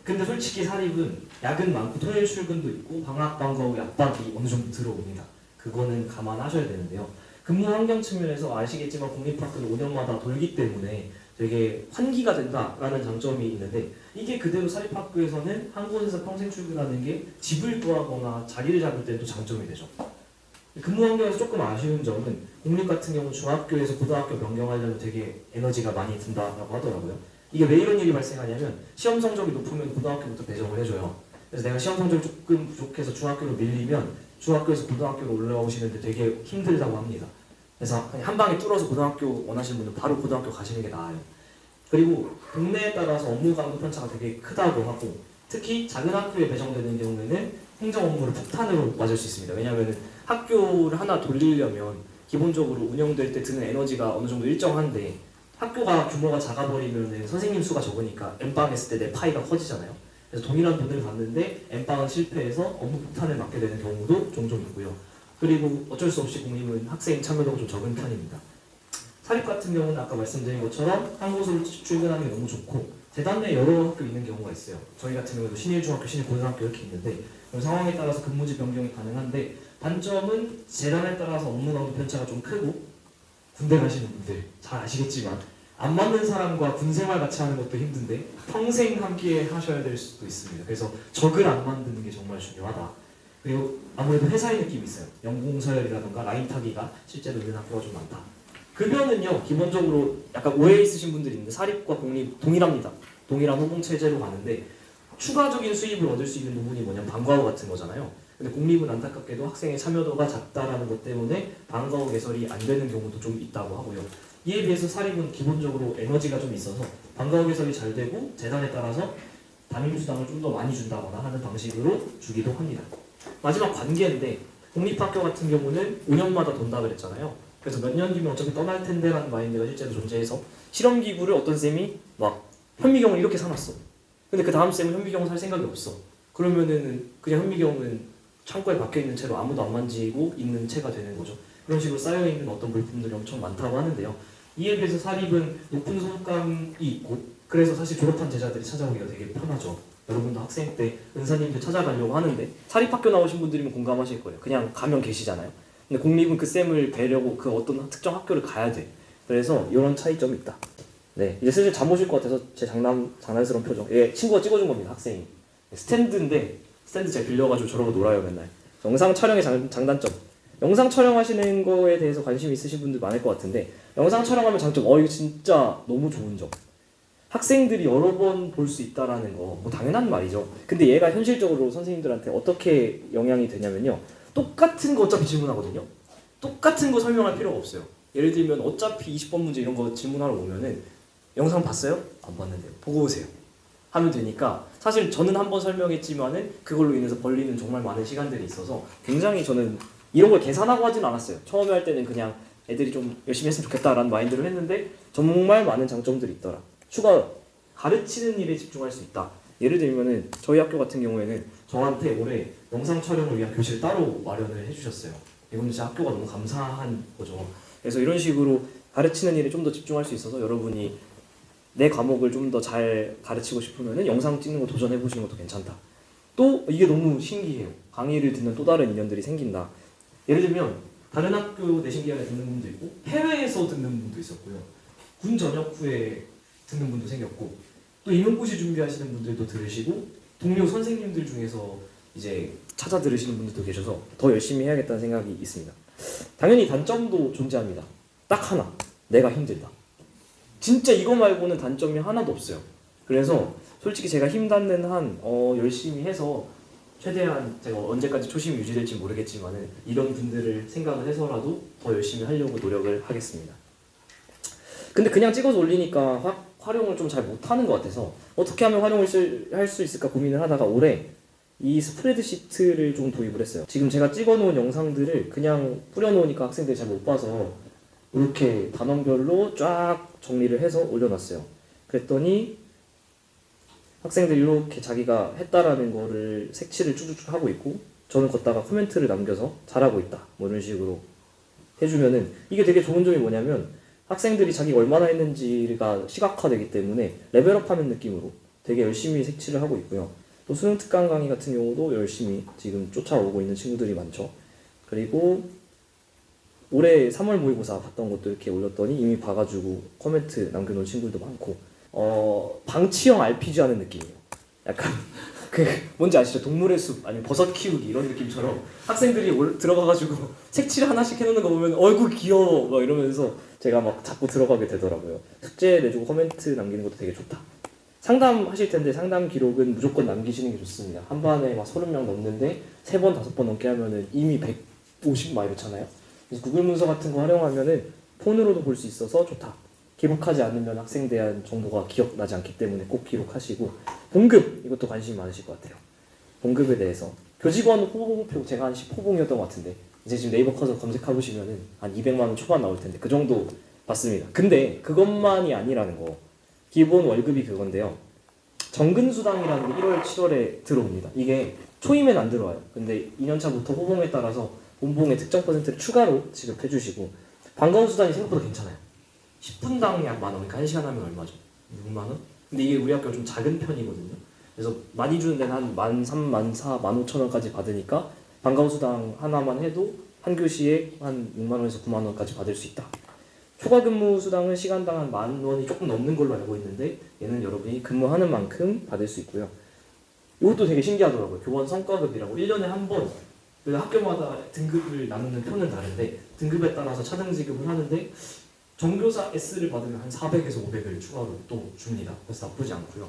근데 솔직히 사립은 야근 많고 토요일 출근도 있고 방학 방과 후 약박이 어느 정도 들어옵니다. 그거는 감안하셔야 되는데요. 근무 환경 측면에서 아시겠지만 공립학교는 5년마다 돌기 때문에 되게 환기가 된다라는 장점이 있는데 이게 그대로 사립학교에서는 한 곳에서 평생 출근하는 게 집을 구하거나 자리를 잡을 때도 장점이 되죠. 근무 환경에서 조금 아쉬운 점은 공립 같은 경우 중학교에서 고등학교 변경하려면 되게 에너지가 많이 든다고 하더라고요. 이게 왜 이런 일이 발생하냐면 시험 성적이 높으면 고등학교부터 배정을 해줘요. 그래서 내가 시험 성적이 조금 부족해서 중학교로 밀리면 중학교에서 고등학교로 올라오시는데 되게 힘들다고 합니다. 그래서 그냥 한 방에 뚫어서 고등학교 원하시는 분은 바로 고등학교 가시는 게 나아요. 그리고 동네에 따라서 업무 강도 편차가 되게 크다고 하고 특히 작은 학교에 배정되는 경우에는 행정 업무를 폭탄으로 맞을 수 있습니다. 왜냐하면 학교를 하나 돌리려면 기본적으로 운영될 때 드는 에너지가 어느 정도 일정한데 학교가 규모가 작아버리면 선생님 수가 적으니까 N빵 했을 때 내 파이가 커지잖아요. 그래서 동일한 돈을 받는데 N빵은 실패해서 업무 폭탄을 맞게 되는 경우도 종종 있고요. 그리고 어쩔 수 없이 공립은 학생 참여도가 좀 적은 편입니다. 사립 같은 경우는 아까 말씀드린 것처럼 한 곳으로 출근하는 게 너무 좋고 재단 내 여러 학교 있는 경우가 있어요. 저희 같은 경우도 신일중학교, 신일고등학교 이렇게 있는데 상황에 따라서 근무지 변경이 가능한데 단점은 재단에 따라서 업무 강도 편차가 좀 크고 군대 가시는 분들 잘 아시겠지만 안 맞는 사람과 군 생활 같이 하는 것도 힘든데 평생 함께 하셔야 될 수도 있습니다. 그래서 적을 안 만드는 게 정말 중요하다. 그리고 아무래도 회사의 느낌이 있어요. 연공서열이라던가 라인 타기가 실제로 있는 학교가 좀 많다. 급여는요 기본적으로 약간 오해 있으신 분들이 있는데 사립과 공립 동일합니다. 동일한 호봉체제로 가는데 추가적인 수입을 얻을 수 있는 부분이 뭐냐면 방과 후 같은 거잖아요. 근데 공립은 안타깝게도 학생의 참여도가 작다라는 것 때문에 방과 후 개설이 안 되는 경우도 좀 있다고 하고요. 이에 비해서 사립은 기본적으로 에너지가 좀 있어서 방과 후 개설이 잘 되고 재단에 따라서 담임수당을 좀 더 많이 준다거나 하는 방식으로 주기도 합니다. 마지막 관계인데 공립학교 같은 경우는 5년마다 돈다 그랬잖아요. 그래서 몇 년 뒤면 어차피 떠날 텐데라는 마인드가 실제로 존재해서 실험기구를 어떤 쌤이 막 현미경을 이렇게 사놨어. 근데 그 다음 쌤은 현미경을 살 생각이 없어. 그러면은 그냥 현미경은 창고에 박혀있는 채로 아무도 안 만지고 있는 채가 되는 거죠. 그런 식으로 쌓여있는 어떤 물품들이 엄청 많다고 하는데요. 이에 비해서 사립은 높은 소속감이 있고 그래서 사실 졸업한 제자들이 찾아오기가 되게 편하죠. 여러분도 학생 때 은사님들 찾아가려고 하는데 사립학교 나오신 분들이면 공감하실 거예요. 그냥 가면 계시잖아요. 근데 공립은 그 쌤을 뵈려고 그 어떤 특정 학교를 가야 돼. 그래서 이런 차이점이 있다. 네, 이제 슬슬 잠 오실 것 같아서 제 장난스러운 표정. 예, 친구가 찍어준 겁니다, 학생이. 스탠드인데 스탠드 제가 빌려가지고 저러고 놀아요 맨날. 영상 촬영의 장단점. 영상 촬영하시는 거에 대해서 관심 있으신 분들 많을 것 같은데 영상 촬영하면 장점. 이거 진짜 너무 좋은 점. 학생들이 여러 번 볼 수 있다라는 거, 뭐 당연한 말이죠. 근데 얘가 현실적으로 선생님들한테 어떻게 영향이 되냐면요. 똑같은 거 어차피 질문하거든요. 똑같은 거 설명할 필요가 없어요. 예를 들면 어차피 20번 문제 이런 거 질문하러 오면은 영상 봤어요? 안 봤는데요. 보고 오세요. 하면 되니까 사실 저는 한번 설명했지만은 그걸로 인해서 벌리는 정말 많은 시간들이 있어서 굉장히 저는 이런 걸 계산하고 하진 않았어요. 처음에 할 때는 그냥 애들이 좀 열심히 했으면 좋겠다라는 마인드를 했는데 정말 많은 장점들이 있더라. 추가 가르치는 일에 집중할 수 있다. 예를 들면은 저희 학교 같은 경우에는 저한테 올해 영상 촬영을 위한 교실을 따로 마련을 해주셨어요. 이건 진짜 학교가 너무 감사한 거죠. 그래서 이런 식으로 가르치는 일에 좀 더 집중할 수 있어서 여러분이 내 과목을 좀 더 잘 가르치고 싶으면은 영상 찍는 거 도전해 보시는 것도 괜찮다. 또 이게 너무 신기해요. 강의를 듣는 또 다른 인연들이 생긴다. 예를 들면 다른 학교 내신 기간에 듣는 분도 있고 해외에서 듣는 분도 있었고요. 군 전역 후에 듣는 분도 생겼고 또 임용고시 준비하시는 분들도 들으시고 동료 선생님들 중에서 이제 찾아 들으시는 분들도 계셔서 더 열심히 해야겠다는 생각이 있습니다. 당연히 단점도 존재합니다. 딱 하나, 내가 힘들다. 진짜 이거 말고는 단점이 하나도 없어요. 그래서 솔직히 제가 힘 닿는 한 열심히 해서 최대한 제가 언제까지 초심이 유지될지 모르겠지만은 이런 분들을 생각을 해서라도 더 열심히 하려고 노력을 하겠습니다. 근데 그냥 찍어서 올리니까 활용을 좀 잘 못하는 것 같아서 어떻게 하면 활용을 할 수 있을까 고민을 하다가 올해 이 스프레드시트를 좀 도입을 했어요. 지금 제가 찍어놓은 영상들을 그냥 뿌려놓으니까 학생들이 잘 못 봐서 이렇게 단원별로 쫙 정리를 해서 올려놨어요. 그랬더니 학생들이 이렇게 자기가 했다라는 거를 색칠을 쭉쭉 하고 있고 저는 걷다가 코멘트를 남겨서 잘하고 있다 뭐 이런 식으로 해주면은 이게 되게 좋은 점이 뭐냐면 학생들이 자기가 얼마나 했는지가 시각화되기 때문에 레벨업하는 느낌으로 되게 열심히 색칠을 하고 있고요. 또 수능 특강 강의 같은 경우도 열심히 지금 쫓아오고 있는 친구들이 많죠. 그리고 올해 3월 모의고사 봤던 것도 이렇게 올렸더니 이미 봐가지고 코멘트 남겨놓은 친구들도 많고 방치형 RPG 하는 느낌이에요. 약간 그 뭔지 아시죠? 동물의 숲 아니면 버섯 키우기 이런 느낌처럼 학생들이 들어가가지고 색칠 하나씩 해놓는 거 보면 어이구 귀여워 막 이러면서 제가 막 자꾸 들어가게 되더라고요. 숙제 내주고 코멘트 남기는 것도 되게 좋다. 상담하실 텐데 상담 기록은 무조건 남기시는 게 좋습니다. 한 반에 막 30명 넘는데 3번, 5번 넘게 하면은 이미 150 막 이렇잖아요. 그래서 구글 문서 같은 거 활용하면은 폰으로도 볼 수 있어서 좋다. 기록하지 않으면 학생 대한 정보가 기억나지 않기 때문에 꼭 기록하시고 봉급 이것도 관심이 많으실 것 같아요. 봉급에 대해서 교직원 후보표 제가 한 10호봉이었던 것 같은데 이제 지금 네이버 커서 검색해 보시면은 한 200만 원 초반 나올 텐데 그 정도 받습니다. 근데 그것만이 아니라는 거. 기본 월급이 그건데요. 정근수당이라는 게 1월, 7월에 들어옵니다. 이게 초임엔 안 들어와요. 근데 2년차부터 호봉에 따라서 본봉의 특정 퍼센트를 추가로 지급해 주시고 방과후수당이 생각보다 괜찮아요. 10분당 약 만원, 그러니까 1시간 하면 얼마죠? 6만원? 근데 이게 우리 학교가 좀 작은 편이거든요. 그래서 많이 주는 데는 한 13,000, 14,000, 15,000원까지 받으니까 방과후수당 하나만 해도 한 교시에 한 6만원에서 9만원까지 받을 수 있다. 초과 근무 수당은 시간당 한 10,000원이 조금 넘는 걸로 알고 있는데 얘는 여러분이 근무하는 만큼 받을 수 있고요. 이것도 되게 신기하더라고요. 교원 성과급이라고 1년에 한 번 그 학교마다 등급을 나누는 표는 다른데 등급에 따라서 차등 지급을 하는데 정교사 S를 받으면 한 400에서 500을 추가로 또 줍니다. 그래서 나쁘지 않고요.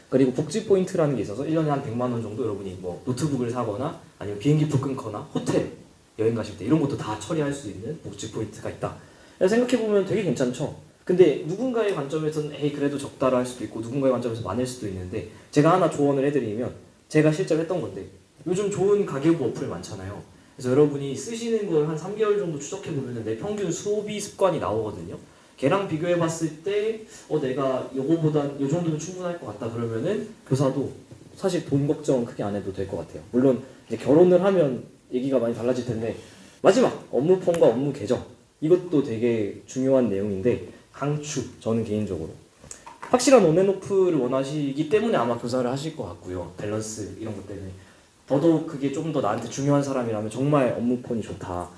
그리고 복지 포인트라는 게 있어서 1년에 한 100만 원 정도 여러분이 뭐 노트북을 사거나 아니면 비행기표 끊거나 호텔 여행 가실 때 이런 것도 다 처리할 수 있는 복지 포인트가 있다. 생각해보면 되게 괜찮죠? 근데 누군가의 관점에서는 에이 그래도 적다라 할 수도 있고 누군가의 관점에서 많을 수도 있는데 제가 하나 조언을 해드리면 제가 실제로 했던 건데 요즘 좋은 가계부 어플 많잖아요. 그래서 여러분이 쓰시는 걸 한 3개월 정도 추적해보면 내 평균 소비 습관이 나오거든요. 걔랑 비교해봤을 때 내가 요거보단 요 정도면 충분할 것 같다 그러면은 교사도 사실 돈 걱정 크게 안 해도 될 것 같아요. 물론 이제 결혼을 하면 얘기가 많이 달라질 텐데 마지막 업무폰과 업무 개정 이것도 되게 중요한 내용인데 강추 저는 개인적으로 확실한 온앤오프를 원하시기 때문에 아마 교사를 하실 것 같고요. 밸런스 이런 것 때문에 더더욱 그게 좀 더 나한테 중요한 사람이라면 정말 업무폰이 좋다.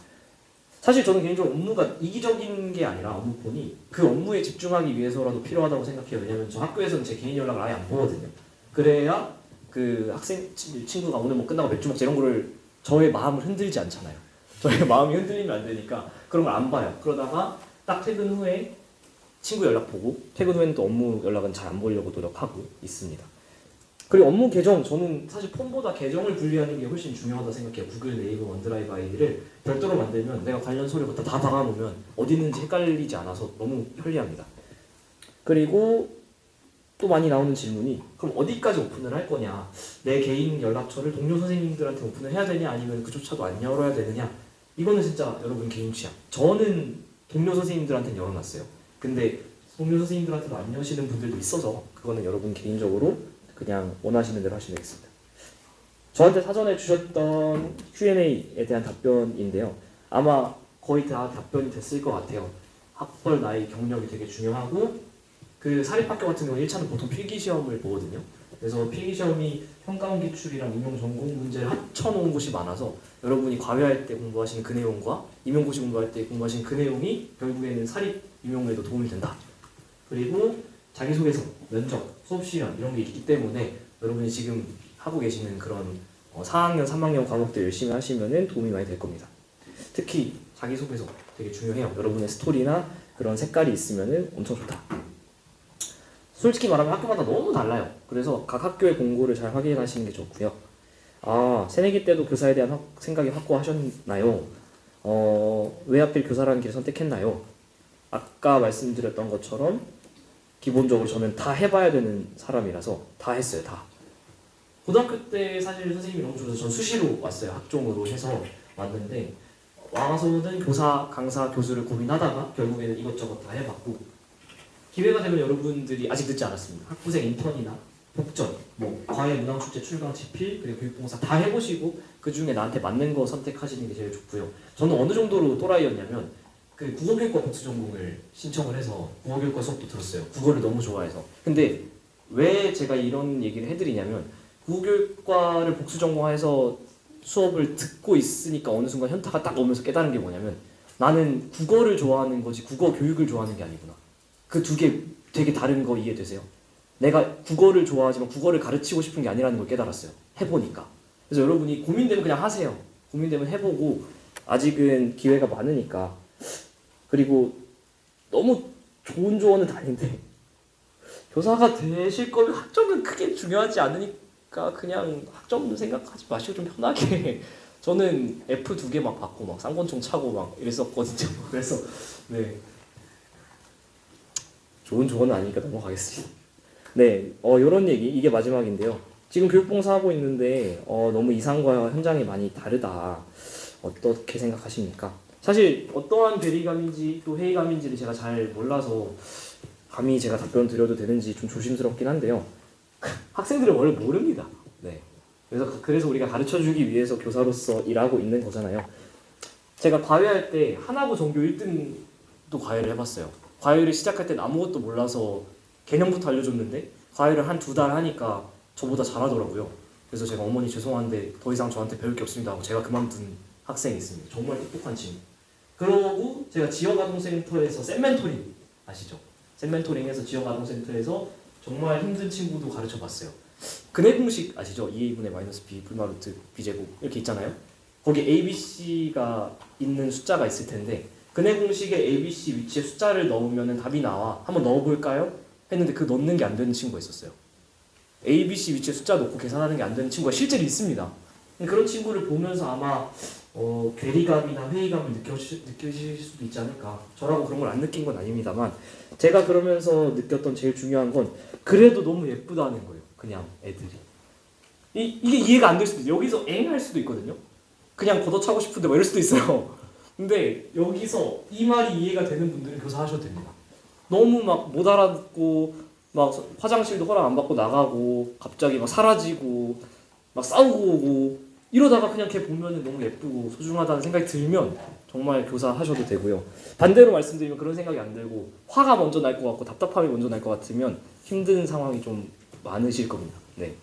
사실 저는 개인적으로 업무가 이기적인 게 아니라 업무폰이 그 업무에 집중하기 위해서라도 필요하다고 생각해요. 왜냐면 저 학교에서는 제 개인 연락을 아예 안 보거든요. 그래야 그 학생 친구가 오늘 뭐 끝나고 맥주 먹자 이런 거를 저의 마음을 흔들지 않잖아요. 저의 마음이 흔들리면 안 되니까 그런 걸 안 봐요. 그러다가 딱 퇴근 후에 친구 연락 보고 퇴근 후에는 또 업무 연락은 잘 안 보려고 노력하고 있습니다. 그리고 업무 계정 저는 사실 폰보다 계정을 분리하는 게 훨씬 중요하다 생각해요. 구글, 네이버, 원드라이브 아이디를 별도로 만들면 내가 관련 서류부터 다 박아놓으면 어디 있는지 헷갈리지 않아서 너무 편리합니다. 그리고 또 많이 나오는 질문이 그럼 어디까지 오픈을 할 거냐, 내 개인 연락처를 동료 선생님들한테 오픈을 해야 되냐 아니면 그조차도 안 열어야 되느냐, 이거는 진짜 여러분 개인 취향. 저는 동료 선생님들한테는 열어놨어요. 근데 동료 선생님들한테도 안 여시는 분들도 있어서 그거는 여러분 개인적으로 그냥 원하시는 대로 하시면 되겠습니다. 저한테 사전에 주셨던 Q&A에 대한 답변인데요. 아마 거의 다 답변이 됐을 것 같아요. 학벌, 나이, 경력이 되게 중요하고 그 사립학교 같은 경우 1차는 보통 필기시험을 보거든요. 그래서 필기시험이 평가원 기출이랑 임용 전공 문제를 합쳐놓은 곳이 많아서 여러분이 과외할 때 공부하시는 그 내용과 임용고시 공부할 때 공부하시는 그 내용이 결국에는 사립 임용에도 도움이 된다. 그리고 자기소개서, 면접, 수업 시간 이런 게 있기 때문에 여러분이 지금 하고 계시는 그런 4학년, 3학년 과목들 열심히 하시면 도움이 많이 될 겁니다. 특히 자기소개서 되게 중요해요. 여러분의 스토리나 그런 색깔이 있으면 엄청 좋다. 솔직히 말하면 학교마다 너무 달라요. 그래서 각 학교의 공고를 잘 확인하시는 게 좋고요. 새내기 때도 교사에 대한 생각이 확고하셨나요? 왜 하필 교사라는 길을 선택했나요? 아까 말씀드렸던 것처럼 기본적으로 저는 다 해봐야 되는 사람이라서 다 했어요. 다. 고등학교 때 사실 선생님이 너무 좋아서 전 수시로 왔어요. 학종으로 해서 왔는데 와서는 교사, 강사, 교수를 고민하다가 결국에는 이것저것 다 해봤고 기회가 되면 여러분들이 아직 늦지 않았습니다. 학부생 인턴이나 복전, 과외 문항축제 출강 지필 그리고 교육봉사 다 해보시고 그 중에 나한테 맞는 거 선택하시는 게 제일 좋고요. 저는 어느 정도로 또라이였냐면 그 국어교육과 복수 전공을 신청을 해서 국어교육과 수업도 들었어요. 국어를 너무 좋아해서. 근데 왜 제가 이런 얘기를 해드리냐면 국어교육과를 복수 전공해서 수업을 듣고 있으니까 어느 순간 현타가 딱 오면서 깨달은 게 뭐냐면 나는 국어를 좋아하는 거지 국어 교육을 좋아하는 게 아니구나. 그 두 개 되게 다른 거 이해되세요? 내가 국어를 좋아하지만 국어를 가르치고 싶은 게 아니라는 걸 깨달았어요. 해보니까. 그래서 여러분이 고민되면 그냥 하세요. 고민되면 해보고 아직은 기회가 많으니까. 그리고 너무 좋은 조언은 아닌데 교사가 되실 거면 학점은 크게 중요하지 않으니까 그냥 학점 생각하지 마시고 좀 편하게. 저는 F 2개 막 받고 막 쌍권총 차고 막 이랬었거든요. 그래서 네, 좋은 조언은 아니니까 넘어가겠습니다. 네, 이런 얘기 이게 마지막인데요. 지금 교육봉사 하고 있는데 너무 이상과 현장이 많이 다르다. 어떻게 생각하십니까? 사실 어떠한 괴리감인지 또 회의감인지를 제가 잘 몰라서 감히 제가 답변 드려도 되는지 좀 조심스럽긴 한데요. 학생들은 원래 모릅니다. 네. 그래서 우리가 가르쳐주기 위해서 교사로서 일하고 있는 거잖아요. 제가 과외할 때 하나고 전교 1등도 과외를 해봤어요. 과외를 시작할 땐 아무것도 몰라서 개념부터 알려줬는데 과외를 한 2달 하니까 저보다 잘하더라고요. 그래서 제가 어머니 죄송한데 더 이상 저한테 배울 게 없습니다 하고 제가 그만둔 학생이 있습니다. 정말 똑똑한 친구. 그러고 제가 지역아동센터에서 쌤멘토링 아시죠? 쌤멘토링에서 지역아동센터에서 정말 힘든 친구도 가르쳐봤어요. 근해 공식 아시죠? 2a분의 마이너스 b 불마루트 b제곱 이렇게 있잖아요. 거기 abc가 있는 숫자가 있을 텐데 근해 공식에 abc 위치에 숫자를 넣으면 답이 나와. 한번 넣어볼까요? 했는데 그 넣는 게 안 되는 친구가 있었어요. abc 위치에 숫자 넣고 계산하는 게 안 되는 친구가 실제로 있습니다. 그런 친구를 보면서 아마 괴리감이나 회의감을 느끼실 수도 있지 않을까. 저라고 그런 걸 안 느낀 건 아닙니다만 제가 그러면서 느꼈던 제일 중요한 건 그래도 너무 예쁘다는 거예요. 그냥 애들이 이게 이해가 안 될 수도 있어요. 여기서 엥 할 수도 있거든요. 그냥 걷어차고 싶은데 뭐 이럴 수도 있어요. 근데 여기서 이 말이 이해가 되는 분들은 교사 하셔도 됩니다. 너무 막 못 알아듣고 막 화장실도 허락 안 받고 나가고 갑자기 막 사라지고 막 싸우고 오고 이러다가 그냥 걔 보면은 너무 예쁘고 소중하다는 생각이 들면 정말 교사 하셔도 되고요. 반대로 말씀드리면 그런 생각이 안 들고 화가 먼저 날 것 같고 답답함이 먼저 날 것 같으면 힘든 상황이 좀 많으실 겁니다. 네.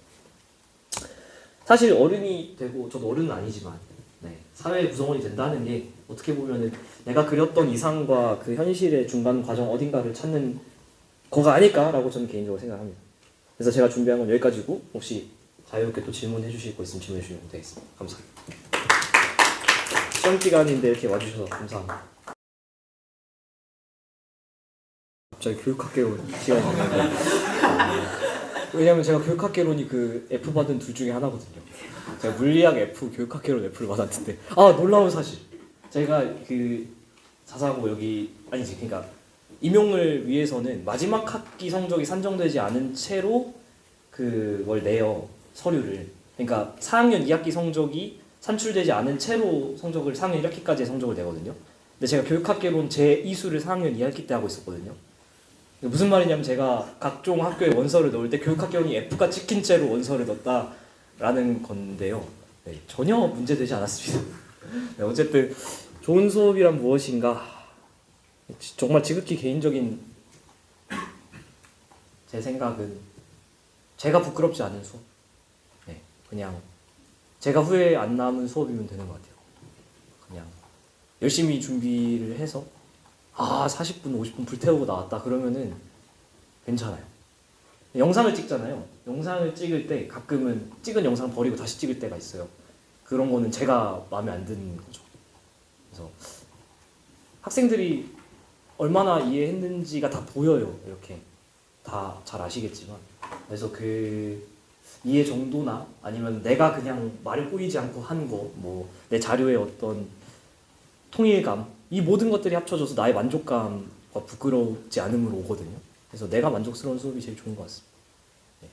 사실 어른이 되고 저도 어른은 아니지만 네, 사회의 구성원이 된다는 게 어떻게 보면은 내가 그렸던 이상과 그 현실의 중간 과정 어딘가를 찾는 거가 아닐까라고 저는 개인적으로 생각합니다. 그래서 제가 준비한 건 여기까지고 혹시 자유롭게 또 질문해 주실 거 있으면 질문해 주시면 되겠습니다. 감사합니다. 시험 기간인데 이렇게 와주셔서 감사합니다. 갑자기 교육학개론 시간이 되는데 왜냐면 제가 교육학개론이 그 F 받은 둘 중에 하나거든요. 제가 물리학 F, 교육학개론 F를 받았는데 놀라운 사실. 제가 그 자사고 여기 아니지 그러니까 임용을 위해서는 마지막 학기 성적이 산정되지 않은 채로 그걸 내요. 서류를. 그러니까 4학년 2학기 성적이 산출되지 않은 채로 성적을 4학년 1학기까지의 성적을 내거든요. 근데 제가 교육학개론 제2수를 4학년 2학기 때 하고 있었거든요. 무슨 말이냐면 제가 각종 학교에 원서를 넣을 때 교육학개론이 F가 찍힌 채로 원서를 넣었다라는 건데요. 네, 전혀 문제되지 않았습니다. 네, 어쨌든 좋은 수업이란 무엇인가? 정말 지극히 개인적인 제 생각은 제가 부끄럽지 않은 수업. 네, 그냥 제가 후회 안 남은 수업이면 되는 것 같아요. 그냥 열심히 준비를 해서 40분, 50분 불태우고 나왔다 그러면은 괜찮아요. 영상을 찍잖아요. 영상을 찍을 때 가끔은 찍은 영상 버리고 다시 찍을 때가 있어요. 그런 거는 제가 마음에 안 드는 거죠. 그래서 학생들이 얼마나 이해했는지가 다 보여요. 이렇게 다 잘 아시겠지만 그래서 그 이해 정도나 아니면 내가 그냥 말을 꼬이지 않고 한 거, 뭐 내 자료의 어떤 통일감 이 모든 것들이 합쳐져서 나의 만족감과 부끄럽지 않음으로 오거든요. 그래서 내가 만족스러운 수업이 제일 좋은 것 같습니다. 네.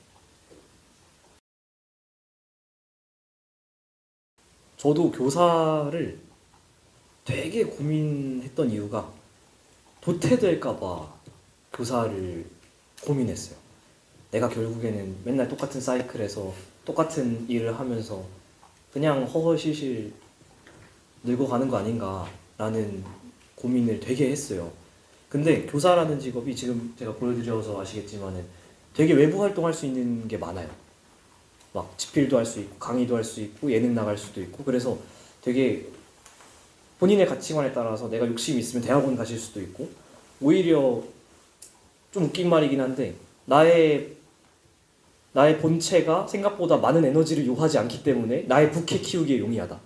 저도 교사를 되게 고민했던 이유가 도태될까봐 교사를 고민했어요. 내가 결국에는 맨날 똑같은 사이클에서 똑같은 일을 하면서 그냥 허허실실 늙어가는 거 아닌가라는 고민을 되게 했어요. 근데 교사라는 직업이 지금 제가 보여드려서 아시겠지만은 되게 외부 활동할 수 있는 게 많아요. 막 집필도 할 수 있고 강의도 할 수 있고 예능 나갈 수도 있고 그래서 되게 본인의 가치관에 따라서 내가 욕심이 있으면 대학원 가실 수도 있고 오히려 좀 웃긴 말이긴 한데 나의 본체가 생각보다 많은 에너지를 요하지 않기 때문에 나의 부캐 키우기에 용이하다.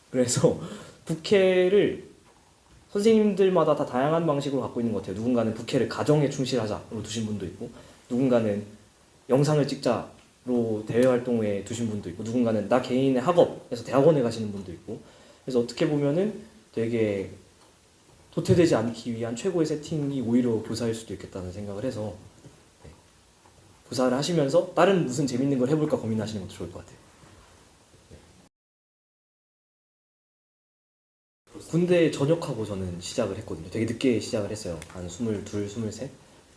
그래서 부캐를 선생님들마다 다 다양한 방식으로 갖고 있는 것 같아요. 누군가는 부캐를 가정에 충실하자로 두신 분도 있고 누군가는 영상을 찍자로 대외 활동에 두신 분도 있고 누군가는 나 개인의 학업에서 대학원에 가시는 분도 있고 그래서 어떻게 보면은 되게 도태되지 않기 위한 최고의 세팅이 오히려 교사일 수도 있겠다는 생각을 해서 네. 교사를 하시면서 다른 무슨 재밌는 걸 해볼까 고민하시는 것도 좋을 것 같아요. 네. 군대 전역하고 저는 시작을 했거든요. 되게 늦게 시작을 했어요. 한 22, 23?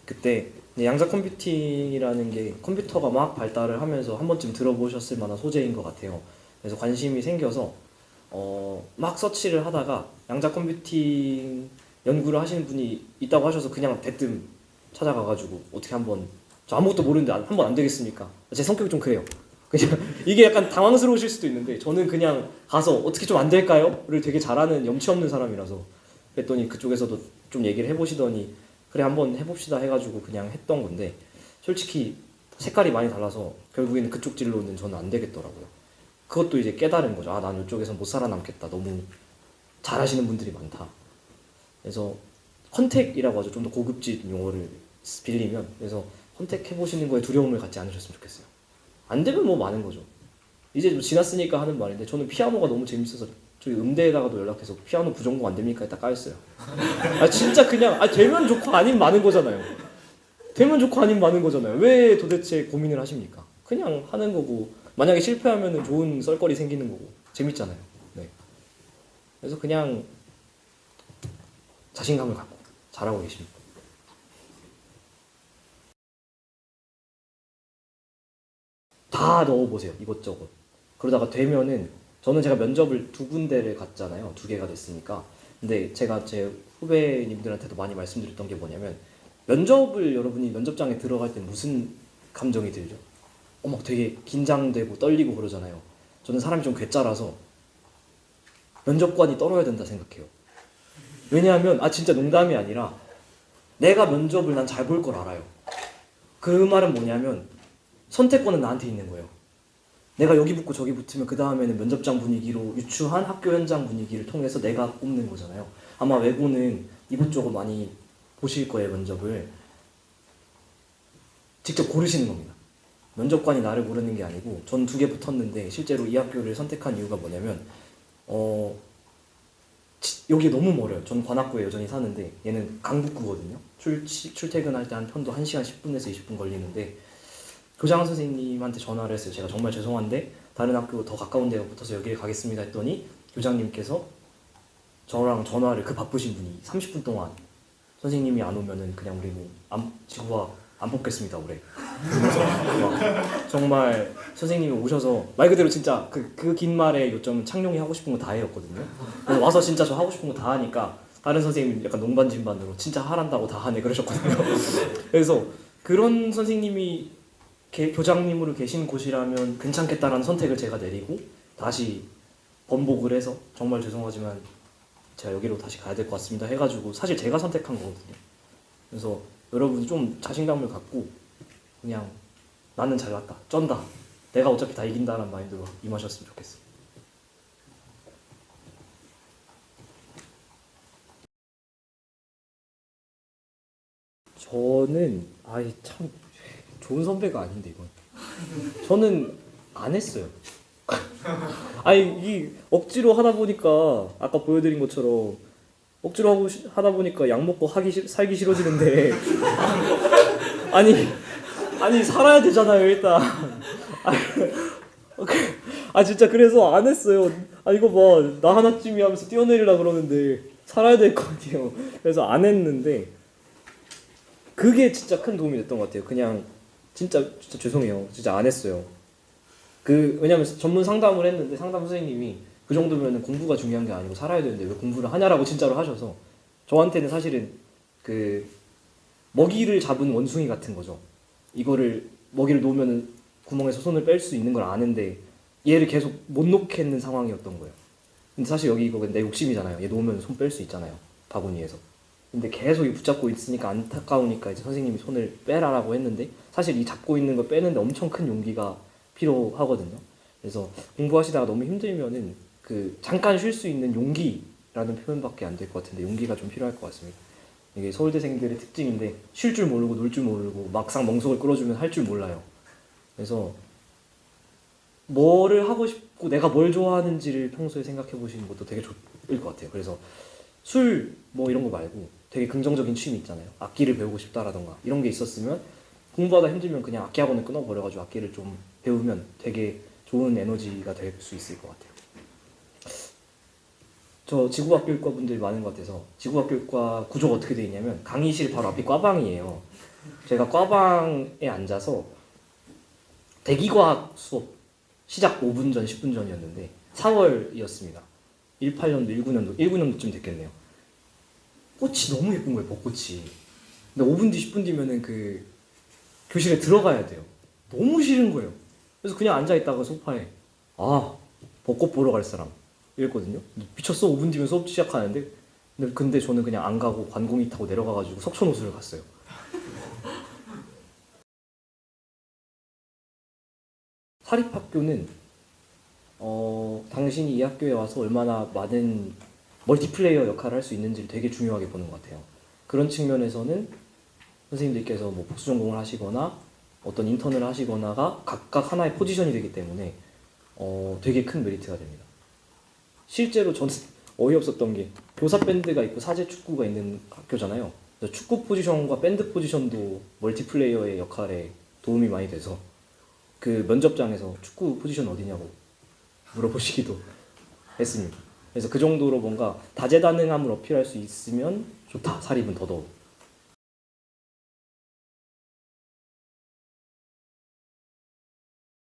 그때 양자 컴퓨팅이라는 게 컴퓨터가 막 발달을 하면서 한 번쯤 들어보셨을 만한 소재인 것 같아요. 그래서 관심이 생겨서 막 서치를 하다가 양자 컴퓨팅 연구를 하시는 분이 있다고 하셔서 그냥 대뜸 찾아가가지고 어떻게 한번 저 아무것도 모르는데 한번 안 되겠습니까? 제 성격이 좀 그래요. 그냥 이게 약간 당황스러우실 수도 있는데 저는 그냥 가서 어떻게 좀 안 될까요?를 되게 잘하는 염치 없는 사람이라서 그랬더니 그쪽에서도 좀 얘기를 해보시더니 그래 한번 해봅시다 해가지고 그냥 했던 건데 솔직히 색깔이 많이 달라서 결국에는 그쪽 진로는 저는 안 되겠더라고요. 그것도 이제 깨달은 거죠. 아, 난 이쪽에서 못 살아남겠다. 너무 잘하시는 분들이 많다. 그래서 컨택이라고 하죠. 좀 더 고급진 용어를 빌리면 그래서 선택해보시는 거에 두려움을 갖지 않으셨으면 좋겠어요. 안 되면 뭐 많은 거죠. 이제 좀 지났으니까 하는 말인데 저는 피아노가 너무 재밌어서 저희 음대에다가도 연락해서 피아노 부전공 안 됩니까? 했다 까였어요. 아 진짜 그냥 되면 좋고 아니면 많은 거잖아요. 되면 좋고 아니면 많은 거잖아요. 왜 도대체 고민을 하십니까? 그냥 하는 거고 만약에 실패하면 좋은 썰거리 생기는 거고 재밌잖아요. 네. 그래서 그냥 자신감을 갖고 잘하고 계십니다. 다 넣어보세요. 이것저것. 그러다가 되면은 저는 제가 면접을 2군데를 갔잖아요. 2개가 됐으니까. 근데 제가 제 후배님들한테도 많이 말씀드렸던 게 뭐냐면 면접을 여러분이 면접장에 들어갈 때 무슨 감정이 들죠? 막 되게 긴장되고 떨리고 그러잖아요. 저는 사람이 좀 괴짜라서 면접관이 떨어야 된다 생각해요. 왜냐하면 진짜 농담이 아니라 내가 면접을 난 잘 볼 걸 알아요. 그 말은 뭐냐면 선택권은 나한테 있는 거예요. 내가 여기 붙고 저기 붙으면 그 다음에는 면접장 분위기로 유추한 학교 현장 분위기를 통해서 내가 뽑는 거잖아요. 아마 외고는 이것저것 많이 보실 거예요. 면접을 직접 고르시는 겁니다. 면접관이 나를 고르는 게 아니고 전 2개 붙었는데 실제로 이 학교를 선택한 이유가 뭐냐면 여기 너무 멀어요. 전 관악구에 여전히 사는데 얘는 강북구거든요. 출퇴근할 때 한 편도 1시간 10분에서 20분 걸리는데 교장 선생님한테 전화를 했어요. 제가 정말 죄송한데 다른 학교 더 가까운 데가 붙어서 여기를 가겠습니다 했더니 교장님께서 저랑 전화를 그 바쁘신 분이 30분 동안 선생님이 안 오면은 그냥 우리 지구화 안 뽑겠습니다 올해. 정말 선생님이 오셔서 말 그대로 진짜 그 긴 말의 요점은 창룡이 하고 싶은 거 다 해였거든요. 와서 진짜 저 하고 싶은 거 다 하니까 다른 선생님 약간 농반진반으로 진짜 하란다고 다 하네 그러셨거든요. 그래서 그런 선생님이 교장님으로 계신 곳이라면 괜찮겠다라는 선택을 제가 내리고 다시 번복을 해서 정말 죄송하지만 제가 여기로 다시 가야 될 것 같습니다 해가지고 사실 제가 선택한 거거든요. 그래서 여러분 좀 자신감을 갖고 그냥 나는 잘 왔다, 쩐다, 내가 어차피 다 이긴다는 마인드로 임하셨으면 좋겠어요. 저는 참 좋은 선배가 아닌데 이건 저는 안 했어요. 이 억지로 하다 보니까 아까 보여드린 것처럼 억지로 하다 보니까 약 먹고 살기 싫어지는데 아니 살아야 되잖아요 일단. 진짜 그래서 안 했어요. 이거 봐 나 하나쯤이 하면서 뛰어내리라 그러는데 살아야 될 거 아니에요. 그래서 안 했는데 그게 진짜 큰 도움이 됐던 것 같아요. 그냥 진짜 죄송해요. 진짜 안 했어요. 왜냐면 전문 상담을 했는데 상담 선생님이 그 정도면 공부가 중요한 게 아니고 살아야 되는데 왜 공부를 하냐라고 진짜로 하셔서 저한테는 사실은 먹이를 잡은 원숭이 같은 거죠. 이거를 먹이를 놓으면 구멍에서 손을 뺄 수 있는 걸 아는데 얘를 계속 못 놓겠는 상황이었던 거예요. 근데 사실 여기 이거 내 욕심이잖아요. 얘 놓으면 손 뺄 수 있잖아요. 바구니에서. 근데 계속 이 붙잡고 있으니까 안타까우니까 이제 선생님이 손을 빼라라고 했는데 사실 이 잡고 있는 걸 빼는데 엄청 큰 용기가 필요하거든요. 그래서 공부하시다가 너무 힘들면은 그 잠깐 쉴 수 있는 용기라는 표현밖에 안 될 것 같은데 용기가 좀 필요할 것 같습니다. 이게 서울대생들의 특징인데 쉴 줄 모르고 놀 줄 모르고 막상 멍석을 끌어주면 할 줄 몰라요. 그래서 뭐를 하고 싶고 내가 뭘 좋아하는지를 평소에 생각해 보시는 것도 되게 좋을 것 같아요. 그래서 술 뭐 이런 거 말고 되게 긍정적인 취미 있잖아요. 악기를 배우고 싶다라던가 이런 게 있었으면 공부하다 힘들면 그냥 악기 학원을 끊어버려가지고 악기를 좀 배우면 되게 좋은 에너지가 될 수 있을 것 같아요. 저 지구과학교육과 분들이 많은 것 같아서 지구과학교육과 구조가 어떻게 되어 있냐면 강의실 바로 앞이 과방이에요. 제가 과방에 앉아서 대기과학 수업 시작 5분 전, 10분 전이었는데 4월이었습니다. 18년도, 19년도쯤 됐겠네요. 꽃이 너무 예쁜 거예요, 벚꽃이. 근데 5분 뒤, 10분 뒤면은 그 교실에 들어가야 돼요. 너무 싫은 거예요. 그래서 그냥 앉아있다가 소파에 벚꽃 보러 갈 사람 이랬거든요. 미쳤어, 5분 뒤면 수업 시작하는데. 근데 저는 그냥 안 가고 관공이 타고 내려가가지고 석촌호수를 갔어요. 사립학교는 당신이 이 학교에 와서 얼마나 많은 멀티플레이어 역할을 할 수 있는지를 되게 중요하게 보는 것 같아요. 그런 측면에서는 선생님들께서 뭐 복수 전공을 하시거나 어떤 인턴을 하시거나가 각각 하나의 포지션이 되기 때문에 되게 큰 메리트가 됩니다. 실제로 저는 어이없었던 게 교사 밴드가 있고 사제 축구가 있는 학교잖아요. 그래서 축구 포지션과 밴드 포지션도 멀티플레이어의 역할에 도움이 많이 돼서 그 면접장에서 축구 포지션 어디냐고 물어보시기도 했습니다. 그래서 그 정도로 뭔가 다재다능함을 어필할 수 있으면 좋다. 사립은 더더욱.